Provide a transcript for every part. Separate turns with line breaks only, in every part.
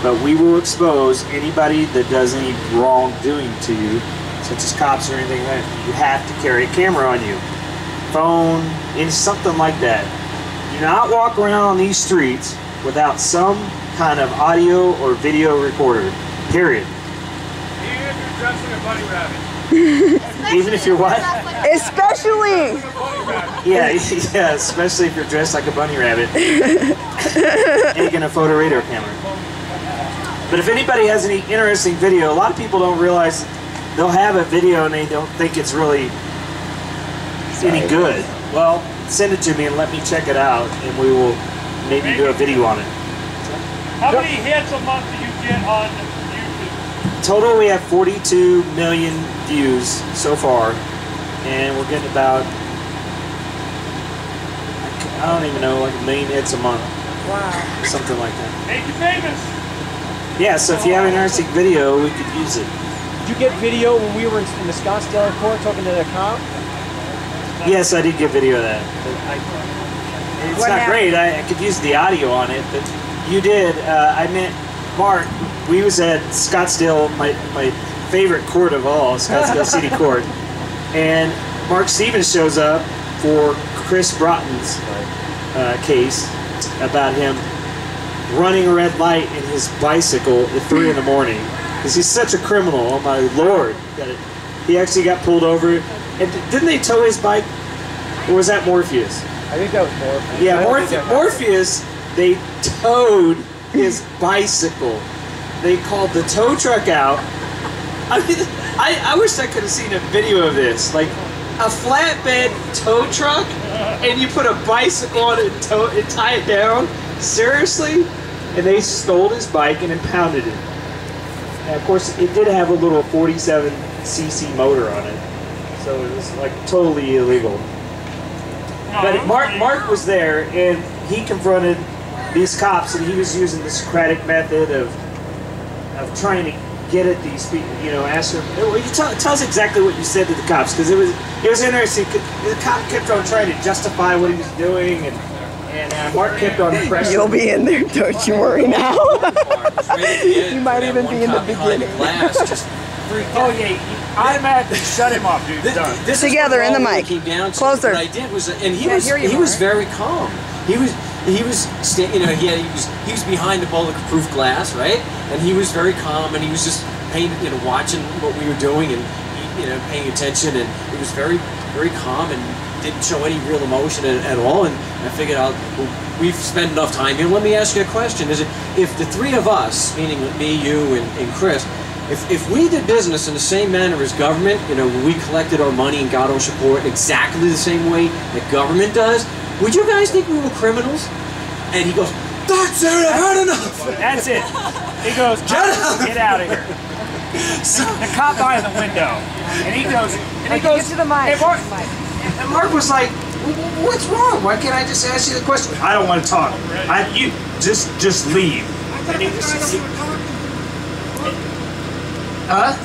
but we will expose anybody that does any wrongdoing to you, such as cops or anything like that. You have to carry a camera on you, phone, something like that. Do not walk around on these streets without some kind of audio or video recorder, period.
Even if you're dressed like a bunny rabbit.
Even if you're what?
Especially!
Yeah, especially if you're dressed like a bunny rabbit. Taking a photo radar camera. But if anybody has any interesting video, a lot of people don't realize they'll have a video and they don't think it's really any good. Well, send it to me and let me check it out, and we will maybe do a video on it.
How many hits a month do you get on YouTube?
Total, we have 42 million views so far, and we're getting about, I don't even know, like 1 million hits a month.
Wow.
Something like that.
Make you famous.
Yeah, so if you have an interesting video, we could use it.
Did you get video when we were in the Scottsdale court talking to the cop?
Yes, I did get video of that. It's not great. I could use the audio on it, but you did. I met Mark. We was at Scottsdale, my favorite court of all, Scottsdale City Court, and Mark Stevens shows up for Chris Broughton's case about him running a red light in his bicycle at 3 in the morning because he's such a criminal. Oh my Lord! He actually got pulled over. And didn't they tow his bike? Or was that Morpheus?
I think that was Morpheus.
Yeah, Morpheus, they towed his bicycle. They called the tow truck out. I mean, I wish I could have seen a video of this. Like, a flatbed tow truck, and you put a bicycle on it and tie it down? Seriously? And they stole his bike and impounded it. And of course, it did have a little 47cc motor on it. So it was like totally illegal. But Mark was there, and he confronted these cops, and he was using the Socratic method of trying to get at these people. You know, ask them. Well, you tell us exactly what you said to the cops, because it was interesting. The cop kept on trying to justify what he was doing, and Mark kept on pressing.
You'll be in there, don't you worry now. You might even be in the beginning.
Oh yeah. Automatically shut him off, dude.
This together in the mic. Closer.
What I did was, and he was very calm. He was he was behind the bulletproof glass, right? And he was very calm, and he was just watching what we were doing and paying attention, and it was very calm and didn't show any real emotion at all. And I figured we've spent enough time here. Let me ask you a question: is it if the three of us, meaning me, you, and Chris, if we did business in the same manner as government, we collected our money and got our support exactly the same way that government does, would you guys think we were criminals? And he goes, "That's it, I've had enough."
That's it. He goes, "Get out of here." So, the cop by the window, and he goes,
Get to the mic.
And Mark was like, "What's wrong? Why can't I just ask you the question?" "I don't want to talk. You just leave." And he just. Huh?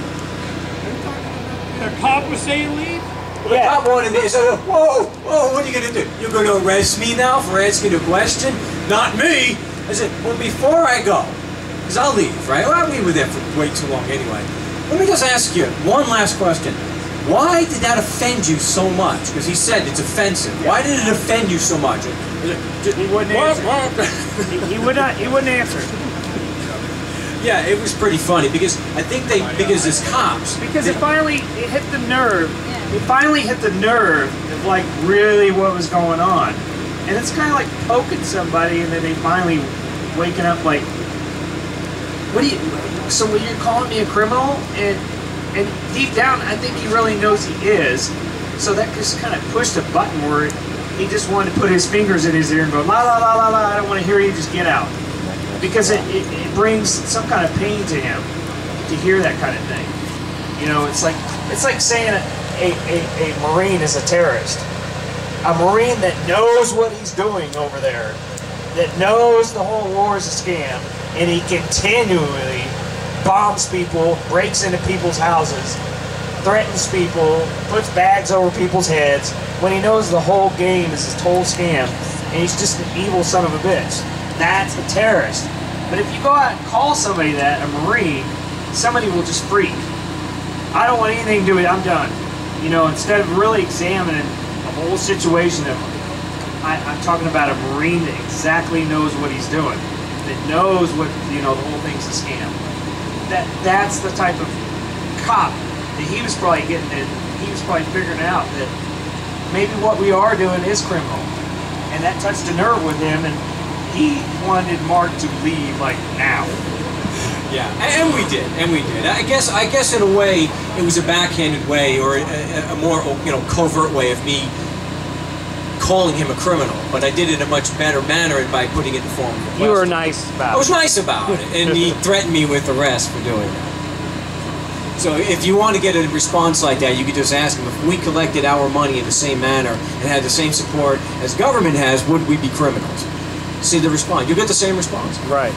The cop was saying leave?
The cop wanted me to say, whoa, what are you going to do? You're going to arrest me now for asking a question? Not me. I said, well, before I go, because I'll leave, right? Well, I'll leave with there for way too long anyway. Let me just ask you one last question. Why did that offend you so much? Because he said it's offensive. Why did it offend you so much?
He wouldn't answer. He wouldn't answer.
Yeah, it was pretty funny because I think because it's cops.
Because it finally hit the nerve. It finally hit the nerve of like really what was going on. And it's kind of like poking somebody and then they finally waking up like, so you're calling me a criminal? And deep down, I think he really knows he is. So that just kind of pushed a button where he just wanted to put his fingers in his ear and go, la la la la la, I don't want to hear you, just get out. Because it brings some kind of pain to him to hear that kind of thing. It's like saying a Marine is a terrorist. A Marine that knows what he's doing over there, that knows the whole war is a scam, and he continually bombs people, breaks into people's houses, threatens people, puts bags over people's heads, when he knows the whole game is a total scam, and he's just an evil son of a bitch. That's a terrorist.
But if you go out and call somebody that, a Marine, somebody will just freak. I don't want anything to do with it, I'm done. You know, instead of really examining the whole situation of, I'm talking about a Marine that exactly knows what he's doing, that knows what, you know, the whole thing's a scam. That's the type of cop that he was probably getting in. He was probably figuring out that maybe what we are doing is criminal. And that touched a nerve with him, and he wanted Mark to leave, like, now.
Yeah, and we did. I guess in a way, it was a backhanded way, or a more, you know, covert way of me calling him a criminal. But I did it in a much better manner by putting it in the form of a question.
You were nice about it.
I was nice about it, and he threatened me with arrest for doing that. So if you want to get a response like that, you could just ask him, if we collected our money in the same manner and had the same support as government has, would we be criminals? See the response. You get the same response.
Right.